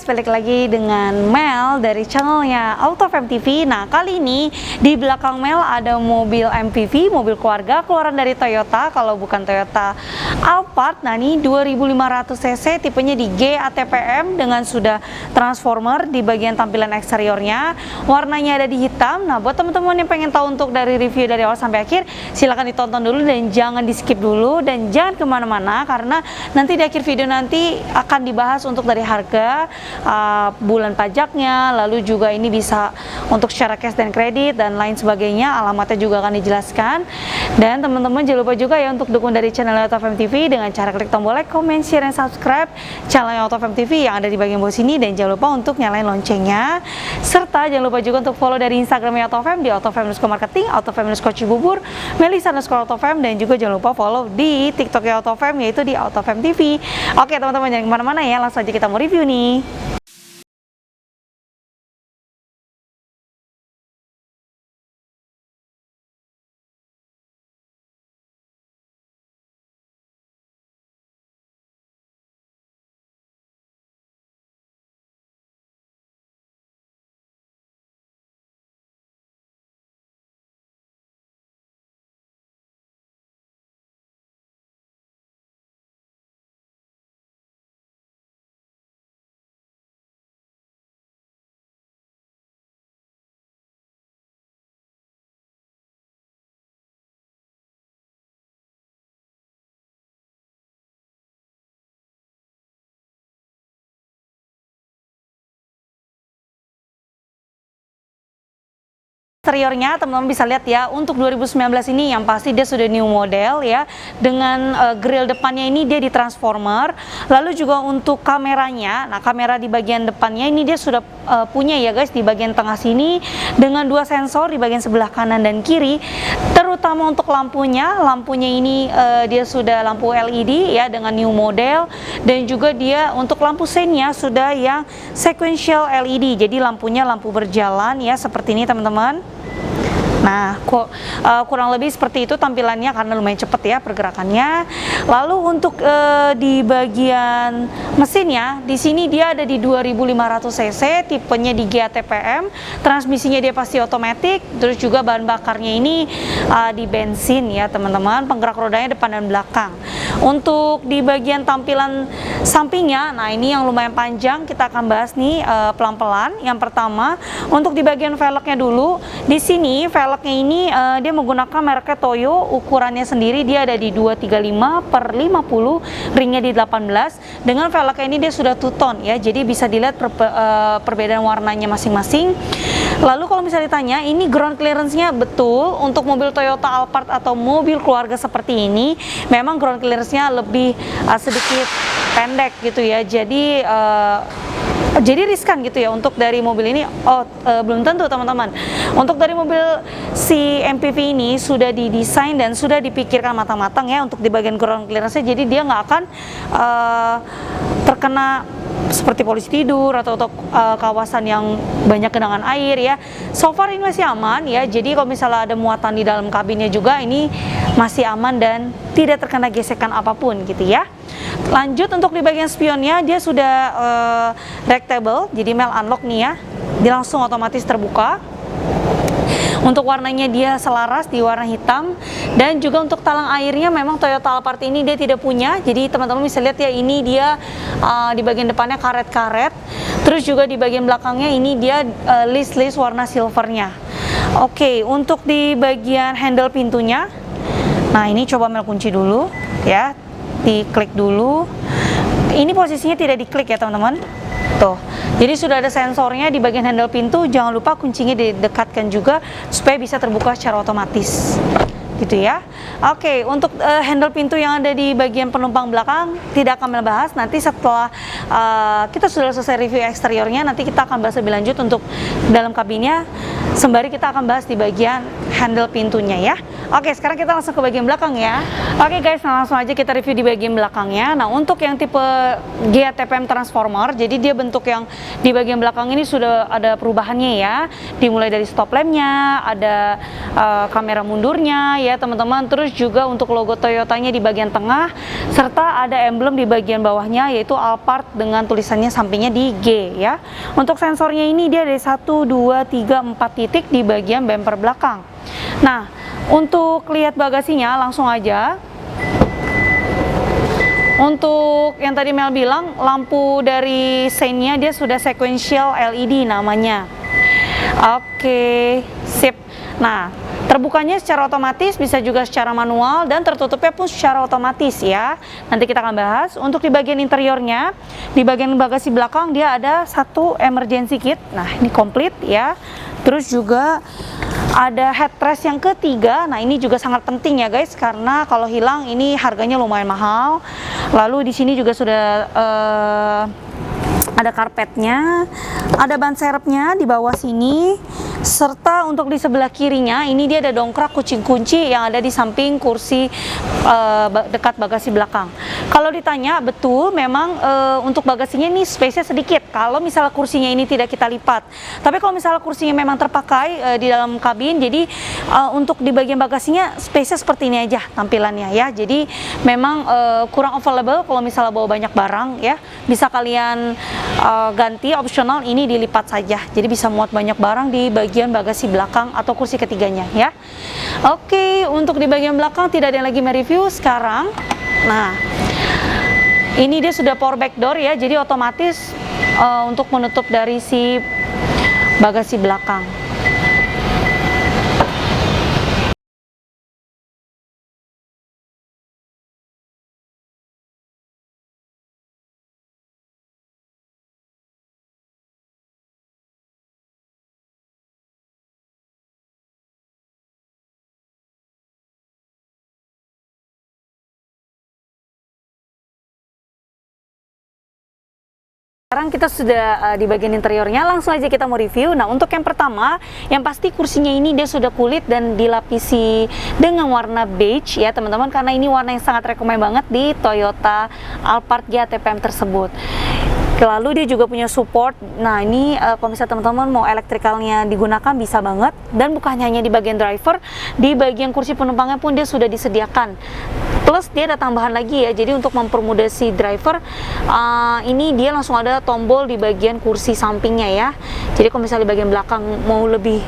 guys, balik lagi dengan Mel dari channelnya AutoFM TV. Nah, kali ini di belakang Mel ada mobil MPV, mobil keluarga keluaran dari Toyota. Kalau bukan Toyota Alphard, nah ini 2500 cc, tipenya di G ATPM dengan sudah transformer di bagian tampilan eksteriornya. Warnanya ada di hitam. Nah, buat teman-teman yang pengen tahu untuk dari review dari awal sampai akhir, silahkan ditonton dulu dan jangan di skip dulu dan jangan kemana-mana, karena nanti di akhir video nanti akan dibahas untuk dari harga, bulan pajaknya, lalu juga ini bisa untuk secara cash dan kredit dan lain sebagainya, alamatnya juga akan dijelaskan. Dan teman-teman jangan lupa juga ya untuk dukung dari channel AutoFM TV dengan cara klik tombol like, comment, share, dan subscribe channel AutoFM TV yang ada di bagian bawah sini, dan jangan lupa untuk nyalain loncengnya, serta jangan lupa juga untuk follow dari Instagramnya AutoFM di AutoFM_marketing, AutoFM_cibubur, Melisa_AutoFM, dan juga jangan lupa follow di TikToknya AutoFM yaitu di AutoFM TV. Oke teman-teman, jangan kemana-mana ya, langsung aja kita mau review nih. Eksteriornya teman-teman bisa lihat ya, untuk 2019 ini yang pasti dia sudah new model ya, dengan grill depannya ini dia di transformer. Lalu juga untuk kameranya, nah kamera di bagian depannya ini dia sudah punya ya guys, di bagian tengah sini dengan dua sensor di bagian sebelah kanan dan kiri. Terutama untuk lampunya ini dia sudah lampu LED ya dengan new model, dan juga dia untuk lampu seinnya sudah yang sequential LED, jadi lampunya lampu berjalan ya seperti ini teman-teman. Nah, kurang lebih seperti itu tampilannya karena lumayan cepet ya pergerakannya. Lalu untuk di bagian mesinnya, di sini dia ada di 2500 cc, tipenya di G ATPM, transmisinya dia pasti otomatis, terus juga bahan bakarnya ini di bensin ya teman-teman, penggerak rodanya depan dan belakang. Untuk di bagian tampilan sampingnya, nah ini yang lumayan panjang, kita akan bahas nih pelan-pelan. Yang pertama, untuk di bagian velgnya dulu, di sini velgnya ini dia menggunakan mereknya Toyo, ukurannya sendiri dia ada di 235/50, ringnya di 18. Dengan velgnya ini dia sudah two tone ya, jadi bisa dilihat perbedaan warnanya masing-masing. Lalu kalau misalnya ditanya, ini ground clearance-nya betul untuk mobil Toyota Alphard atau mobil keluarga seperti ini, memang ground clearance-nya lebih sedikit pendek gitu ya, jadi riskan gitu ya untuk dari mobil ini. Belum tentu teman-teman. Untuk dari mobil si MPV ini sudah didesain dan sudah dipikirkan matang-matang ya untuk di bagian ground clearance-nya, jadi dia nggak akan terkena seperti polusi tidur atau kawasan yang banyak genangan air ya. So far ini masih aman ya, jadi kalau misalnya ada muatan di dalam kabinnya juga ini masih aman dan tidak terkena gesekan apapun gitu ya. Lanjut untuk di bagian spionnya, dia sudah rectable, jadi Mel unlock nih ya, dia langsung otomatis terbuka. Untuk warnanya dia selaras di warna hitam, dan juga untuk talang airnya memang Toyota Alphard ini dia tidak punya, jadi teman-teman bisa lihat ya, ini dia di bagian depannya karet-karet, terus juga di bagian belakangnya ini dia list-list warna silvernya. Oke, untuk di bagian handle pintunya, nah ini coba Mel kunci dulu ya, diklik dulu. Ini posisinya tidak diklik ya teman-teman. Tuh, jadi sudah ada sensornya di bagian handle pintu. Jangan lupa kuncinya didekatkan juga supaya bisa terbuka secara otomatis gitu ya. Oke, untuk handle pintu yang ada di bagian penumpang belakang tidak akan membahas, nanti setelah kita sudah selesai review eksteriornya, nanti kita akan bahas lebih lanjut untuk dalam kabinnya, sembari kita akan bahas di bagian handle pintunya ya. Oke, sekarang kita langsung ke bagian belakang ya. Oke guys, nah langsung aja kita review di bagian belakangnya. Nah, untuk yang tipe GA-TPM Transformer, jadi dia bentuk yang di bagian belakang ini sudah ada perubahannya ya. Dimulai dari stop lampnya, ada kamera mundurnya ya teman-teman. Terus juga untuk logo Toyotanya di bagian tengah, serta ada emblem di bagian bawahnya yaitu Alphard dengan tulisannya sampingnya di G ya. Untuk sensornya ini dia ada 1, 2, 3, 4 titik di bagian bumper belakang. Nah, untuk lihat bagasinya langsung aja. Untuk yang tadi Mel bilang, lampu dari sein-nya dia sudah sequential LED namanya. Oke, sip. Nah, terbukanya secara otomatis, bisa juga secara manual, dan tertutupnya pun secara otomatis ya. Nanti kita akan bahas. Untuk di bagian interiornya, di bagian bagasi belakang dia ada satu emergency kit. Nah, ini komplit ya. Terus juga ada headrest yang ketiga. Nah, ini juga sangat penting ya guys, karena kalau hilang ini harganya lumayan mahal. Lalu di sini juga sudah ada karpetnya, ada ban serepnya di bawah sini, serta untuk di sebelah kirinya ini dia ada dongkrak kunci yang ada di samping kursi dekat bagasi belakang. Kalau ditanya, betul memang untuk bagasinya ini space-nya sedikit kalau misalnya kursinya ini tidak kita lipat. Tapi kalau misalnya kursinya memang terpakai di dalam kabin, jadi untuk di bagian bagasinya space-nya seperti ini aja tampilannya ya. Jadi memang kurang available kalau misalnya bawa banyak barang ya. Bisa kalian ganti opsional ini dilipat saja, jadi bisa muat banyak barang di bagian bagasi belakang atau kursi ketiganya ya. Oke, untuk di bagian belakang tidak ada yang lagi mereview sekarang. Nah, ini dia sudah power back door ya, jadi otomatis untuk menutup dari si bagasi belakang. Sekarang kita sudah di bagian interiornya, langsung aja kita mau review. Nah, untuk yang pertama, yang pasti kursinya ini dia sudah kulit dan dilapisi dengan warna beige ya teman-teman, karena ini warna yang sangat rekomen banget di Toyota Alphard GA-TPM tersebut. Lalu dia juga punya support. Nah, ini kalau misalnya teman-teman mau elektrikalnya digunakan bisa banget, dan bukan hanya di bagian driver, di bagian kursi penumpangnya pun dia sudah disediakan. Plus dia ada tambahan lagi ya, jadi untuk mempermudah si driver, ini dia langsung ada tombol di bagian kursi sampingnya ya. Jadi kalau misalnya di bagian belakang mau lebih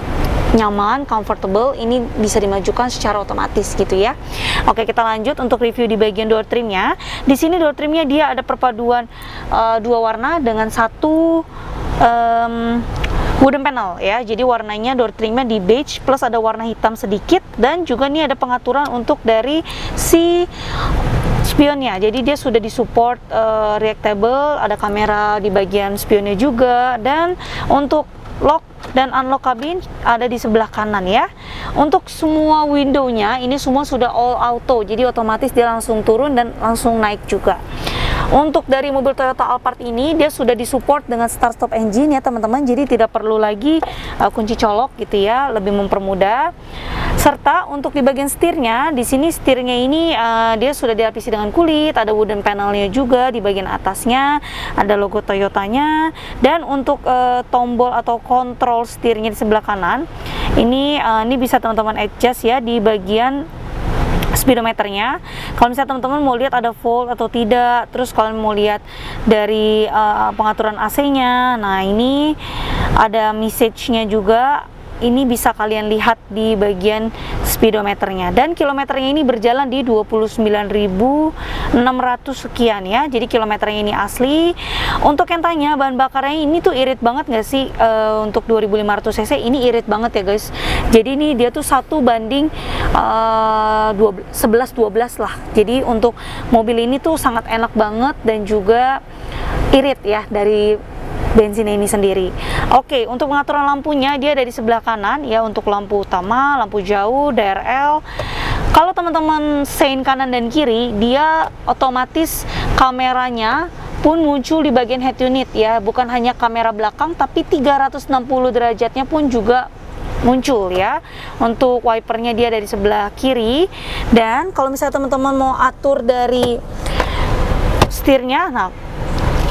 nyaman, comfortable, ini bisa dimajukan secara otomatis gitu ya. Oke, kita lanjut untuk review di bagian door trimnya. Di sini door trimnya dia ada perpaduan dua warna dengan satu wooden panel ya. Jadi warnanya door trimnya di beige plus ada warna hitam sedikit, dan juga nih ada pengaturan untuk dari si spionnya. Jadi dia sudah disupport reactable, ada kamera di bagian spionnya juga, dan untuk lock dan unlock kabin ada di sebelah kanan ya. Untuk semua windownya ini semua sudah all auto, jadi otomatis dia langsung turun dan langsung naik juga. Untuk dari mobil Toyota Alphard ini dia sudah disupport dengan start stop engine ya teman-teman, jadi tidak perlu lagi kunci colok gitu ya, lebih mempermudah. Serta untuk di bagian setirnya, di sini setirnya ini dia sudah dilapisi dengan kulit, ada wooden panelnya juga di bagian atasnya, ada logo Toyotanya. Dan untuk tombol atau kontrol setirnya di sebelah kanan, ini bisa teman-teman adjust ya di bagian speedometernya. Kalau misalnya teman-teman mau lihat ada volt atau tidak, terus kalian mau lihat dari pengaturan AC-nya, nah ini ada message-nya juga. Ini bisa kalian lihat di bagian speedometernya, dan kilometernya ini berjalan di 29.600 sekian ya. Jadi kilometernya ini asli. Untuk yang tanya bahan bakarnya ini tuh irit banget nggak sih? Untuk 2500 cc ini irit banget ya guys. Jadi ini dia tuh 1:11-12 lah. Jadi untuk mobil ini tuh sangat enak banget dan juga irit ya dari bensin ini sendiri. Oke, untuk pengaturan lampunya dia ada di sebelah kanan ya, untuk lampu utama, lampu jauh, DRL. Kalau teman-teman sein kanan dan kiri, dia otomatis kameranya pun muncul di bagian head unit ya, bukan hanya kamera belakang tapi 360 derajatnya pun juga muncul ya. Untuk wipernya dia dari sebelah kiri, dan kalau misalnya teman-teman mau atur dari setirnya, nah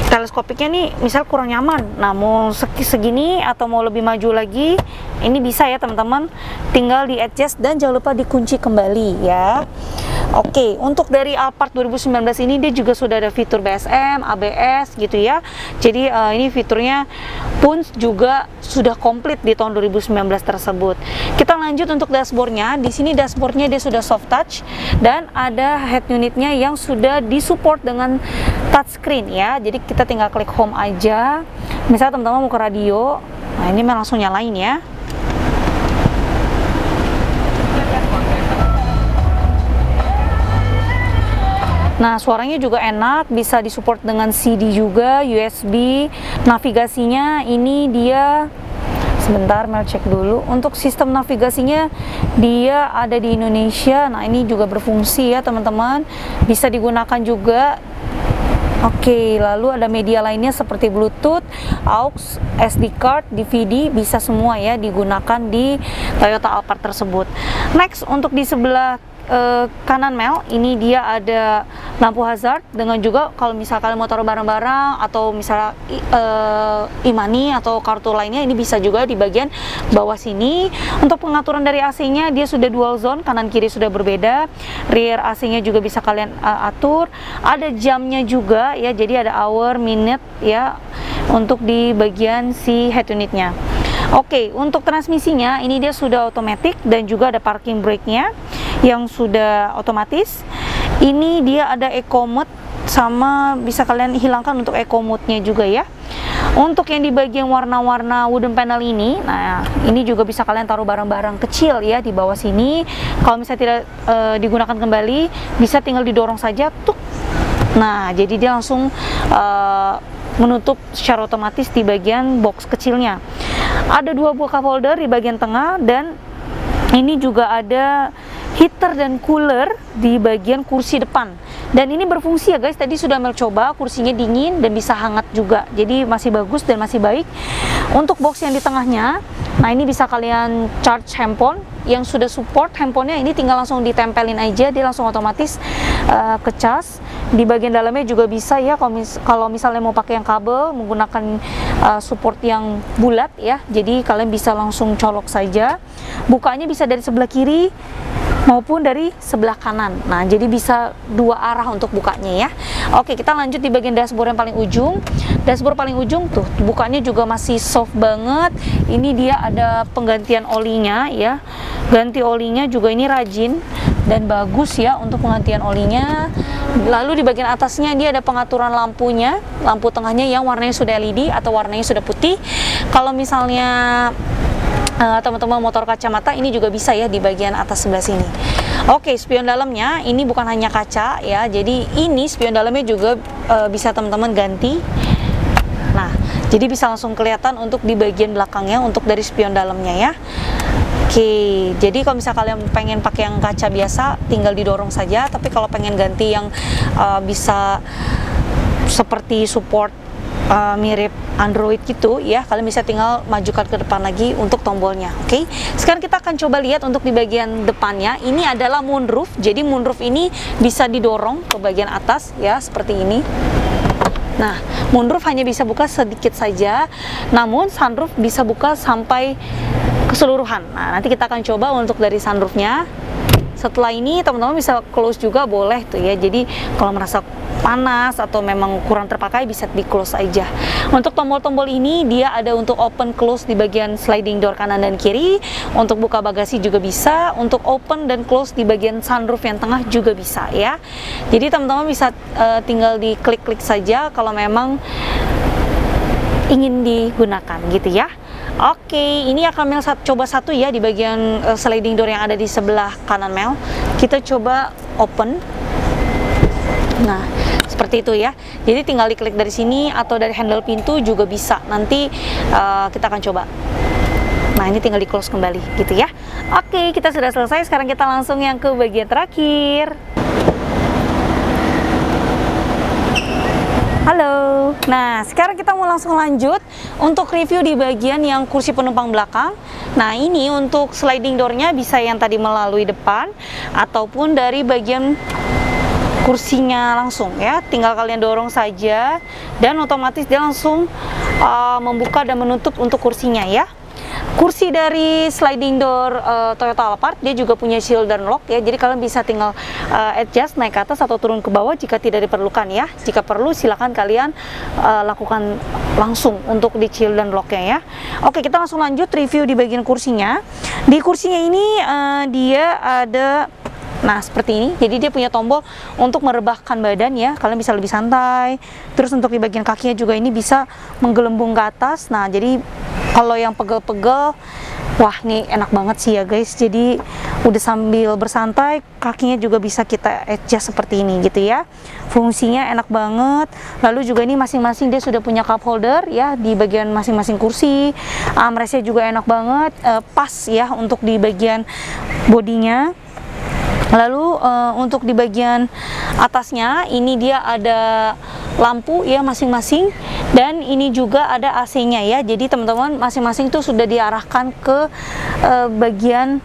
teleskopiknya nih misal kurang nyaman, nah mau segini atau mau lebih maju lagi, ini bisa ya teman-teman, tinggal di adjust dan jangan lupa dikunci kembali ya. Oke, untuk dari Alphard 2019 ini dia juga sudah ada fitur BSM, ABS gitu ya. Jadi ini fiturnya pun juga sudah komplit di tahun 2019 tersebut. Kita lanjut untuk dashboardnya. Di sini dashboardnya dia sudah soft touch dan ada head unitnya yang sudah disupport dengan touchscreen ya. Jadi kita tinggal klik home aja. Misalnya teman-teman mau ke radio, nah ini langsung nyalain ya. Nah, suaranya juga enak, bisa disupport dengan CD juga, USB. Navigasinya ini dia, sebentar Mel cek dulu. Untuk sistem navigasinya dia ada di Indonesia. Nah, ini juga berfungsi ya teman-teman, bisa digunakan juga. Oke, lalu ada media lainnya seperti Bluetooth, AUX, SD card, DVD, bisa semua ya digunakan di Toyota Alphard tersebut. Next, untuk di sebelah kanan Mel, ini dia ada lampu hazard, dengan juga kalau misalkan mau taruh barang-barang atau misalnya e-money atau kartu lainnya, ini bisa juga di bagian bawah sini. Untuk pengaturan dari AC-nya dia sudah dual zone, kanan kiri sudah berbeda. Rear AC-nya juga bisa kalian atur. Ada jamnya juga ya, jadi ada hour, minute ya untuk di bagian si head unitnya. Oke, untuk transmisinya ini dia sudah otomatis dan juga ada parking brake-nya yang sudah otomatis. Ini dia ada eco mode, sama bisa kalian hilangkan untuk eco mode-nya juga ya. Untuk yang di bagian warna-warna wooden panel ini, nah ini juga bisa kalian taruh barang-barang kecil ya di bawah sini. Kalau misalnya tidak digunakan kembali, bisa tinggal didorong saja tuh. Nah, jadi dia langsung menutup secara otomatis di bagian box kecilnya. Ada dua buah cup holder di bagian tengah, dan ini juga ada heater dan cooler di bagian kursi depan. Dan ini berfungsi ya guys, tadi sudah Mel coba, kursinya dingin dan bisa hangat juga, jadi masih bagus dan masih baik. Untuk box yang di tengahnya, nah ini bisa kalian charge handphone yang sudah support handphonenya, ini tinggal langsung ditempelin aja, dia langsung otomatis ke cas. Di bagian dalamnya juga bisa ya, kalau misalnya mau pakai yang kabel menggunakan support yang bulat ya, jadi kalian bisa langsung colok saja. Bukanya bisa dari sebelah kiri maupun dari sebelah kanan. Nah, jadi bisa dua arah untuk bukanya ya. Oke, kita lanjut di bagian dashboard yang paling ujung. Dashboard paling ujung tuh bukanya juga masih soft banget. Ini dia ada penggantian olinya ya. Ganti olinya juga ini rajin dan bagus ya untuk penggantian olinya. Lalu di bagian atasnya dia ada pengaturan lampunya. Lampu tengahnya yang warnanya sudah LED atau warnanya sudah putih. Kalau misalnya teman-teman motor kacamata, ini juga bisa ya di bagian atas sebelah sini. Oke, spion dalamnya ini bukan hanya kaca ya, jadi ini spion dalamnya juga bisa teman-teman ganti. Nah, jadi bisa langsung kelihatan untuk di bagian belakangnya untuk dari spion dalamnya ya. Oke, jadi kalau misalnya kalian pengen pakai yang kaca biasa, tinggal didorong saja. Tapi kalau pengen ganti yang bisa seperti support mirip Android gitu ya, kalian bisa tinggal majukan ke depan lagi untuk tombolnya. Oke, sekarang kita akan coba lihat untuk di bagian depannya. Ini adalah moonroof, jadi moonroof ini bisa didorong ke bagian atas ya, seperti ini. Nah, moonroof hanya bisa buka sedikit saja, namun sunroof bisa buka sampai keseluruhan. Nah, nanti kita akan coba untuk dari sunroofnya. Setelah ini teman-teman bisa close juga boleh tuh ya, jadi kalau merasa panas atau memang kurang terpakai bisa di close aja. Untuk tombol-tombol ini dia ada untuk open close di bagian sliding door kanan dan kiri, untuk buka bagasi juga bisa, untuk open dan close di bagian sunroof yang tengah juga bisa ya. Jadi teman-teman bisa tinggal di klik-klik saja kalau memang ingin digunakan gitu ya. Oke, ini akan Mel coba satu ya di bagian sliding door yang ada di sebelah kanan Mel. Kita coba open. Nah, seperti itu ya. Jadi tinggal diklik dari sini atau dari handle pintu juga bisa. Nanti kita akan coba. Nah, ini tinggal di close kembali gitu ya. Oke, kita sudah selesai. Sekarang kita langsung yang ke bagian terakhir. Halo. Nah, sekarang kita mau langsung lanjut untuk review di bagian yang kursi penumpang belakang. Nah, ini untuk sliding door-nya bisa yang tadi melalui depan ataupun dari bagian kursinya langsung ya, tinggal kalian dorong saja dan otomatis dia langsung membuka dan menutup untuk kursinya ya. Kursi dari sliding door Toyota Alphard dia juga punya shield dan lock ya, jadi kalian bisa tinggal adjust naik ke atas atau turun ke bawah jika tidak diperlukan ya. Jika perlu silakan kalian lakukan langsung untuk di shield dan locknya ya. Oke, kita langsung lanjut review di bagian kursinya. Di kursinya ini dia ada, nah seperti ini, jadi dia punya tombol untuk merebahkan badan ya, kalian bisa lebih santai. Terus untuk di bagian kakinya juga ini bisa menggelembung ke atas. Nah jadi kalau yang pegel-pegel, wah ini enak banget sih ya guys. Jadi udah sambil bersantai, kakinya juga bisa kita adjust seperti ini gitu ya. Fungsinya enak banget. Lalu juga ini masing-masing dia sudah punya cup holder ya di bagian masing-masing kursi. Armrestnya juga enak banget, pas ya untuk di bagian bodinya. Lalu untuk di bagian atasnya ini dia ada lampu ya masing-masing, dan ini juga ada AC-nya ya. Jadi teman-teman masing-masing tuh sudah diarahkan ke bagian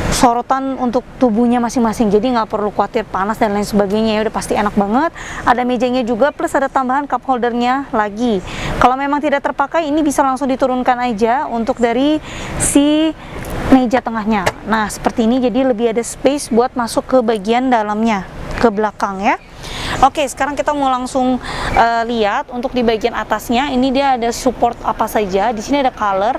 sorotan untuk tubuhnya masing-masing, jadi nggak perlu khawatir panas dan lain sebagainya ya, udah pasti enak banget. Ada mejanya juga, plus ada tambahan cup holdernya lagi. Kalau memang tidak terpakai, ini bisa langsung diturunkan aja untuk dari si meja tengahnya. Nah seperti ini, jadi lebih ada space buat masuk ke bagian dalamnya, ke belakang ya. Oke, sekarang kita mau langsung lihat untuk di bagian atasnya. Ini dia ada support apa saja. Di sini ada color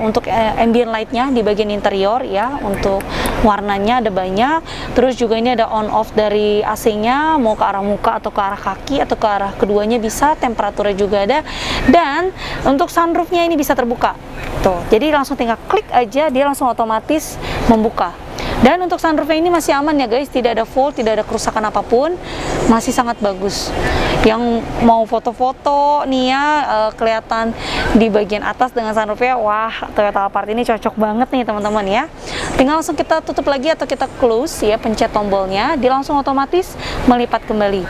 untuk ambient lightnya di bagian interior ya. Untuk warnanya ada banyak. Terus juga ini ada on off dari AC-nya, mau ke arah muka atau ke arah kaki atau ke arah keduanya bisa. Temperaturnya juga ada. Dan untuk sunroofnya ini bisa terbuka. Tuh, jadi langsung tinggal klik aja, dia langsung otomatis membuka. Dan untuk sunroofnya ini masih aman ya guys, tidak ada fault, tidak ada kerusakan apapun, masih sangat bagus. Yang mau foto-foto nih ya, kelihatan di bagian atas dengan sunroofnya, wah Toyota Alphard ini cocok banget nih teman-teman ya. Tinggal langsung kita tutup lagi atau kita close ya, pencet tombolnya, dia langsung otomatis melipat kembali.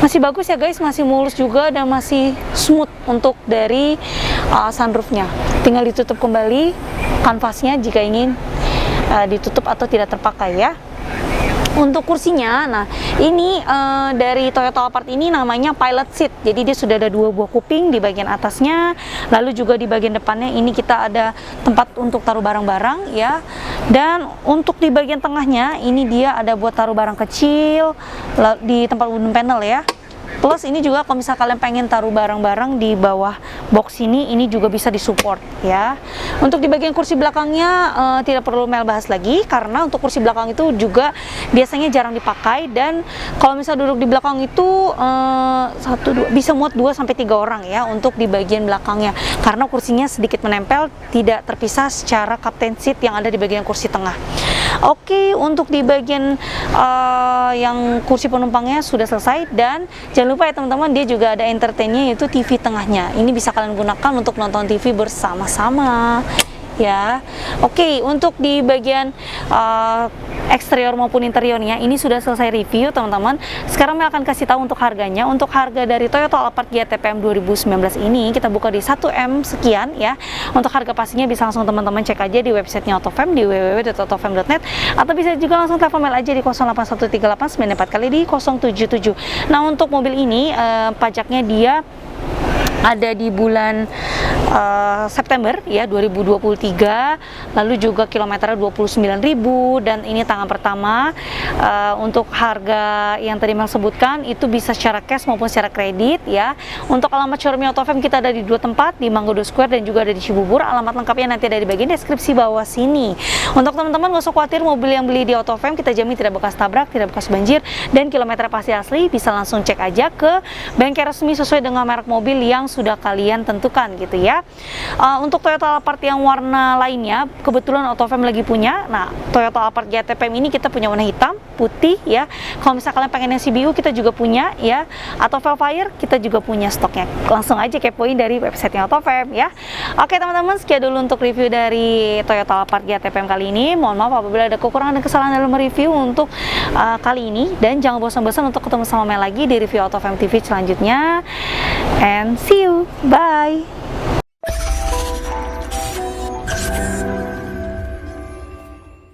Masih bagus ya guys, masih mulus juga dan masih smooth untuk dari sunroofnya. Tinggal ditutup kembali kanvasnya jika ingin ditutup atau tidak terpakai ya. Untuk kursinya, nah ini dari Toyota Alphard ini namanya pilot seat, jadi dia sudah ada 2 buah kuping di bagian atasnya. Lalu juga di bagian depannya ini kita ada tempat untuk taruh barang-barang ya. Dan untuk di bagian tengahnya ini dia ada buat taruh barang kecil di tempat wooden panel ya. Plus ini juga kalau misal kalian pengen taruh barang-barang di bawah box ini juga bisa disupport ya. Untuk di bagian kursi belakangnya tidak perlu Mel bahas lagi, karena untuk kursi belakang itu juga biasanya jarang dipakai. Dan kalau misal duduk di belakang itu bisa muat 2-3 orang ya untuk di bagian belakangnya, karena kursinya sedikit menempel, tidak terpisah secara captain seat yang ada di bagian kursi tengah. Oke, untuk di bagian yang kursi penumpangnya sudah selesai. Dan jangan lupa ya teman-teman, dia juga ada entertainnya, yaitu TV tengahnya. Ini bisa kalian gunakan untuk nonton TV bersama-sama ya. Oke, untuk di bagian eksterior maupun interiornya ini sudah selesai review teman-teman. Sekarang saya akan kasih tahu untuk harganya. Untuk harga dari Toyota Alphard GTPM 2019 ini kita buka di 1M sekian ya. Untuk harga pastinya bisa langsung teman-teman cek aja di websitenya Autofam di www.autofam.net, atau bisa juga langsung telepon mail aja di 0813894 kali di 077. Nah untuk mobil ini pajaknya dia ada di bulan September ya 2023, lalu juga kilometernya 29.000, dan ini tangan pertama. Untuk harga yang tadi Mel sebutkan itu bisa secara cash maupun secara kredit ya. Untuk alamat showroom Autofam kita ada di 2 tempat, di Mangga Square dan juga ada di Cibubur. Alamat lengkapnya nanti ada di bagian deskripsi bawah sini. Untuk teman-teman nggak usah khawatir, mobil yang beli di Autofam kita jamin tidak bekas tabrak, tidak bekas banjir, dan kilometer pasti asli. Bisa langsung cek aja ke bengkel resmi sesuai dengan merek mobil yang sudah kalian tentukan gitu ya. Untuk Toyota Alphard yang warna lainnya, kebetulan AutoFam lagi punya. Nah, Toyota Alphard GTPM ini kita punya warna hitam, putih ya. Kalau misalnya kalian pengen yang CBU, kita juga punya ya. Atau Velfire, kita juga punya stoknya. Langsung aja kepoin dari websitenya AutoFam ya. Oke teman-teman, sekian dulu untuk review dari Toyota Alphard GTPM kali ini. Mohon maaf apabila ada kekurangan dan kesalahan dalam review untuk kali ini. Dan jangan bosan-bosan untuk ketemu sama Mel lagi di review AutoFam TV selanjutnya. And see you, bye.